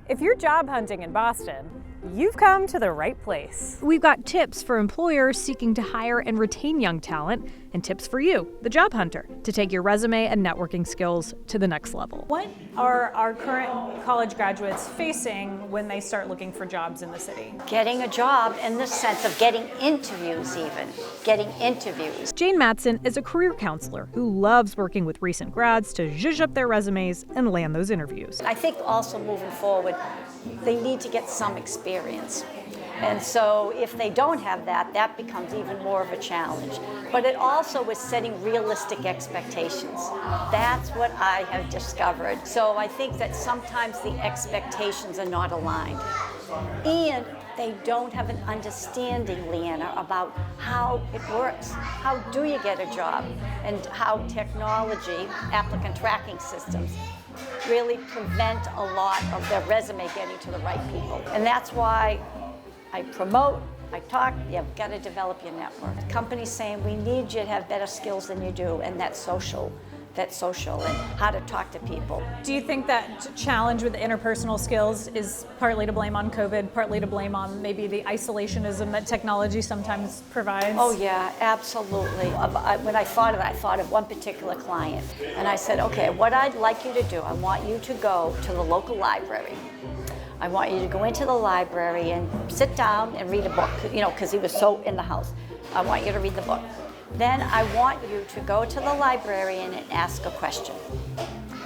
If you're job hunting in Boston, you've come to the right place. We've got tips for employers seeking to hire and retain young talent, and tips for you, the job hunter, to take your resume and networking skills to the next level. What are our current college graduates facing when they start looking for jobs in the city? Getting a job in the sense of getting interviews even. Getting interviews. Jane Matson is a career counselor who loves working with recent grads to zhuzh up their resumes and land those interviews. I think also moving forward, they need to get some experience. And so if they don't have that, that becomes even more of a challenge. But it also is setting realistic expectations. That's what I have discovered. So I think that sometimes the expectations are not aligned. And they don't have an understanding, Leanna, about how it works. How do you get a job? And how technology, applicant tracking systems, really prevent a lot of their resume getting to the right people. And that's why I promote, I talk, you've got to develop your network. The company's saying we need you to have better skills than you do, and that's social and how to talk to people. Do you think that challenge with the interpersonal skills is partly to blame on COVID, partly to blame on maybe the isolationism that technology sometimes provides? Oh yeah, absolutely. When I thought of one particular client, and I said, okay, what I'd like you to do, I want you to go to the local library. I want you to go into the library and sit down and read a book, because he was so in the house. I want you to read the book. Then I want you to go to the librarian and ask a question.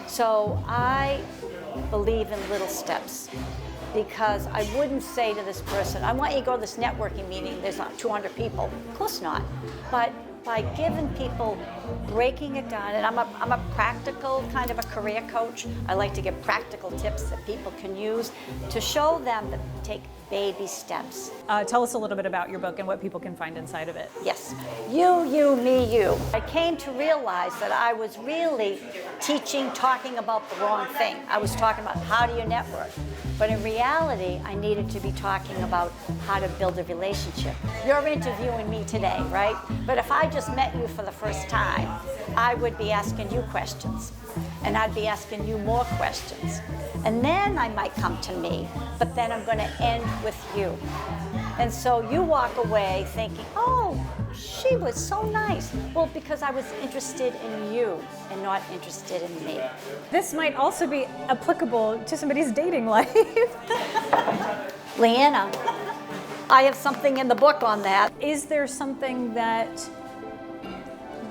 So I believe in little steps, because I wouldn't say to this person, I want you to go to this networking meeting, there's not 200 people. Of course not. But by giving people, breaking it down, and I'm a practical kind of a career coach. I like to give practical tips that people can use to show them that take baby steps. Tell us a little bit about your book and what people can find inside of it. Yes. You, me, you. I came to realize that I was really talking about the wrong thing. I was talking about how do you network. But in reality, I needed to be talking about how to build a relationship. You're interviewing me today, right? But if I just met you for the first time, I would be asking you questions. And I'd be asking you more questions. And then I might come to me, but then I'm going to end with you. And so you walk away thinking, oh, she was so nice. Well, because I was interested in you and not interested in me. This might also be applicable to somebody's dating life. Leanna, I have something in the book on that. Is there something that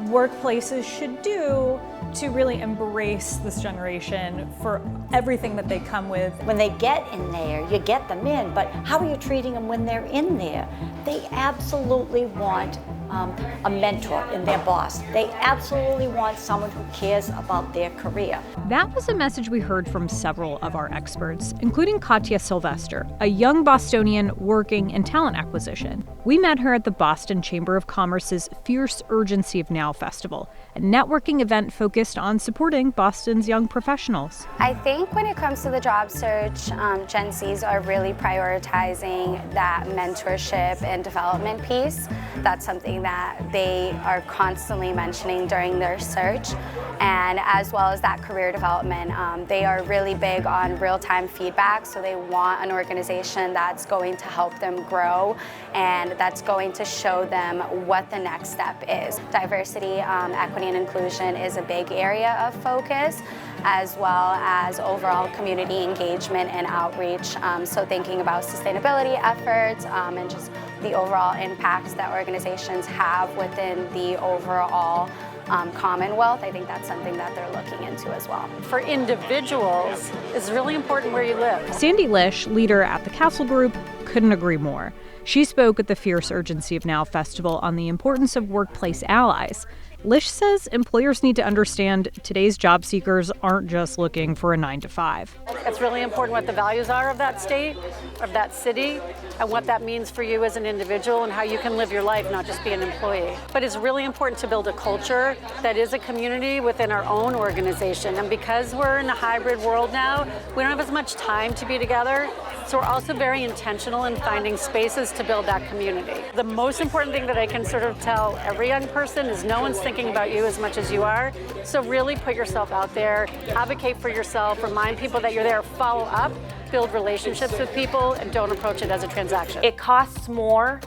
workplaces should do to really embrace this generation for everything that they come with? When they get in there, you get them in, but how are you treating them when they're in there? They absolutely want a mentor in their boss. They absolutely want someone who cares about their career. That was a message we heard from several of our experts, including Katya Sylvester, a young Bostonian working in talent acquisition. We met her at the Boston Chamber of Commerce's Fierce Urgency of Now Festival, a networking event focused on supporting Boston's young professionals. I think when it comes to the job search, Gen Zs are really prioritizing that mentorship and development piece. That's something that they are constantly mentioning during their search, and as well as that career development. They are really big on real-time feedback, so they want an organization that's going to help them grow and that's going to show them what the next step is. Diversity, equity, and inclusion is a big area of focus, as well as overall community engagement and outreach. So thinking about sustainability efforts and just the overall impacts that organizations have within the overall Commonwealth. I think that's something that they're looking into as well. For individuals, it's really important where you live. Sandy Lish, leader at the Castle Group, couldn't agree more. She spoke at the Fierce Urgency of Now Festival on the importance of workplace allies. Lish says employers need to understand today's job seekers aren't just looking for a 9-to-5. It's really important what the values are of that state, of that city, and what that means for you as an individual and how you can live your life, not just be an employee. But it's really important to build a culture that is a community within our own organization. And because we're in a hybrid world now, we don't have as much time to be together. So we're also very intentional in finding spaces to build that community. The most important thing that I can sort of tell every young person is no one's thinking about you as much as you are. So really put yourself out there, advocate for yourself, remind people that you're there, follow up, build relationships with people, and don't approach it as a transaction. It costs more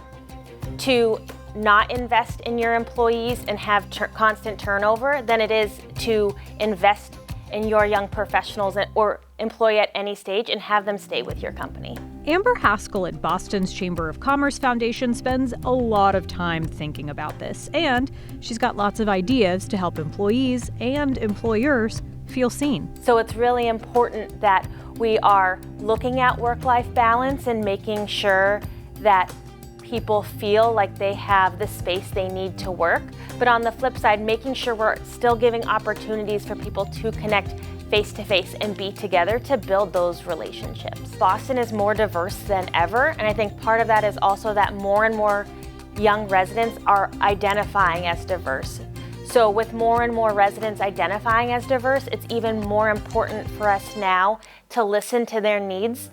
to not invest in your employees and have constant turnover than it is to invest in your young professionals or employee at any stage and have them stay with your company. Amber Haskell at Boston's Chamber of Commerce Foundation spends a lot of time thinking about this, and she's got lots of ideas to help employees and employers feel seen. So it's really important that we are looking at work-life balance and making sure that people feel like they have the space they need to work. But on the flip side, making sure we're still giving opportunities for people to connect face-to-face and be together to build those relationships. Boston is more diverse than ever, and I think part of that is also that more and more young residents are identifying as diverse. So with more and more residents identifying as diverse, it's even more important for us now to listen to their needs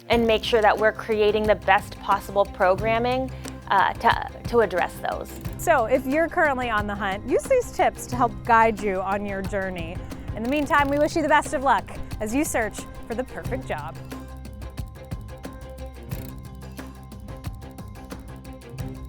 and make sure that we're creating the best possible programming to address those. So if you're currently on the hunt, use these tips to help guide you on your journey. In the meantime, we wish you the best of luck as you search for the perfect job.